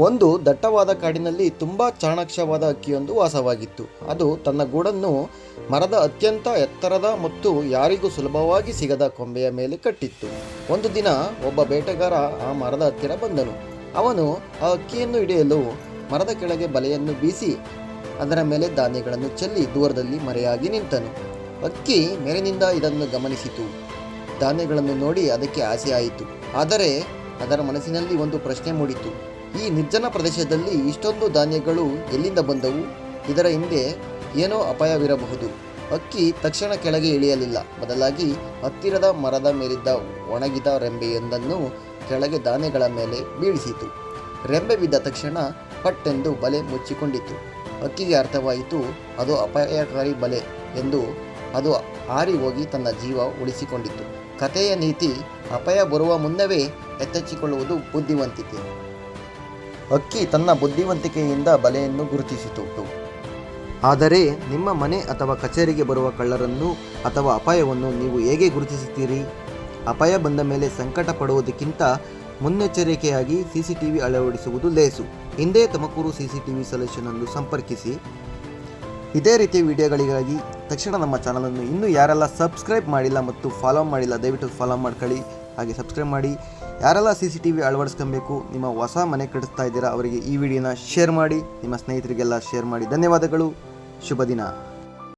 ಒಂದು ದಟ್ಟವಾದ ಕಾಡಿನಲ್ಲಿ ತುಂಬ ಚಾಣಾಕ್ಷವಾದ ಹಕ್ಕಿಯೊಂದು ವಾಸವಾಗಿತ್ತು. ಅದು ತನ್ನ ಗೂಡನ್ನು ಮರದ ಅತ್ಯಂತ ಎತ್ತರದ ಮತ್ತು ಯಾರಿಗೂ ಸುಲಭವಾಗಿ ಸಿಗದ ಕೊಂಬೆಯ ಮೇಲೆ ಕಟ್ಟಿತ್ತು. ಒಂದು ದಿನ ಒಬ್ಬ ಬೇಟೆಗಾರ ಆ ಮರದ ಹತ್ತಿರ ಬಂದನು. ಅವನು ಆ ಹಕ್ಕಿಯನ್ನು ಹಿಡಿಯಲು ಮರದ ಕೆಳಗೆ ಬಲೆಯನ್ನು ಬೀಸಿ ಅದರ ಮೇಲೆ ಧಾನ್ಯಗಳನ್ನು ಚೆಲ್ಲಿ ದೂರದಲ್ಲಿ ಮರೆಯಾಗಿ ನಿಂತನು. ಹಕ್ಕಿ ಮೇಲಿನಿಂದ ಇದನ್ನು ಗಮನಿಸಿತು. ಧಾನ್ಯಗಳನ್ನು ನೋಡಿ ಅದಕ್ಕೆ ಆಸೆ ಆಯಿತು. ಆದರೆ ಅದರ ಮನಸ್ಸಿನಲ್ಲಿ ಒಂದು ಪ್ರಶ್ನೆ ಮೂಡಿತು. ಈ ನಿರ್ಜನ ಪ್ರದೇಶದಲ್ಲಿ ಇಷ್ಟೊಂದು ಧಾನ್ಯಗಳು ಎಲ್ಲಿಂದ ಬಂದವು? ಇದರ ಹಿಂದೆ ಏನೋ ಅಪಾಯವಿರಬಹುದು. ಹಕ್ಕಿ ತಕ್ಷಣ ಕೆಳಗೆ ಇಳಿಯಲಿಲ್ಲ. ಬದಲಾಗಿ ಹತ್ತಿರದ ಮರದ ಮೇಲಿದ್ದ ಒಣಗಿದ ರೆಂಬೆಯೊಂದನ್ನು ಕೆಳಗೆ ಧಾನ್ಯಗಳ ಮೇಲೆ ಬೀಳಿಸಿತು. ರೆಂಬೆ ಬಿದ್ದ ತಕ್ಷಣ ಪಟ್ಟೆಂದು ಬಲೆ ಮುಚ್ಚಿಕೊಂಡಿತು. ಹಕ್ಕಿಗೆ ಅರ್ಥವಾಯಿತು ಅದು ಅಪಾಯಕಾರಿ ಬಲೆ ಎಂದು. ಅದು ಹಾರಿ ಹೋಗಿ ತನ್ನ ಜೀವ ಉಳಿಸಿಕೊಂಡಿತು. ಕಥೆಯ ನೀತಿ: ಅಪಾಯ ಬರುವ ಮುನ್ನವೇ ಎಚ್ಚೆತ್ತುಕೊಳ್ಳುವುದು ಬುದ್ಧಿವಂತಿಕೆ. ಹಕ್ಕಿ ತನ್ನ ಬುದ್ಧಿವಂತಿಕೆಯಿಂದ ಬಲೆಯನ್ನು ಗುರುತಿಸಿತು. ಆದರೆ ನಿಮ್ಮ ಮನೆ ಅಥವಾ ಕಚೇರಿಗೆ ಬರುವ ಕಳ್ಳರನ್ನು ಅಥವಾ ಅಪಾಯವನ್ನು ನೀವು ಹೇಗೆ ಗುರುತಿಸುತ್ತೀರಿ? ಅಪಾಯ ಬಂದ ಮೇಲೆ ಸಂಕಟ ಪಡುವುದಕ್ಕಿಂತ ಮುನ್ನೆಚ್ಚರಿಕೆಯಾಗಿ CCTV ಅಳವಡಿಸುವುದು ಲೇಸು. ಹಿಂದೆ ತುಮಕೂರು CCTV ಸೊಲ್ಯೂಷನ್ ಅನ್ನು ಸಂಪರ್ಕಿಸಿ. ಇದೇ ರೀತಿಯ ವಿಡಿಯೋಗಳಿಗಾಗಿ ತಕ್ಷಣ ನಮ್ಮ ಚಾನಲನ್ನು ಇನ್ನೂ ಯಾರೆಲ್ಲ ಸಬ್ಸ್ಕ್ರೈಬ್ ಮಾಡಿಲ್ಲ ಮತ್ತು ಫಾಲೋ ಮಾಡಿಲ್ಲ ದಯವಿಟ್ಟು ಫಾಲೋ ಮಾಡ್ಕೊಳ್ಳಿ, ಹಾಗೆ ಸಬ್ಸ್ಕ್ರೈಬ್ ಮಾಡಿ. ಯಾರೆಲ್ಲ CCTV ಅಳವಡಿಸ್ಕೊಬೇಕು, ನಿಮ್ಮ ಹೊಸ ಮನೆ ಕಟ್ಟಿಸ್ತಾ ಇದ್ದೀರಾ ಅವರಿಗೆ ಈ ವಿಡಿಯೋನ ಶೇರ್ ಮಾಡಿ, ನಿಮ್ಮ ಸ್ನೇಹಿತರಿಗೆಲ್ಲ ಶೇರ್ ಮಾಡಿ. ಧನ್ಯವಾದಗಳು. ಶುಭ ದಿನ.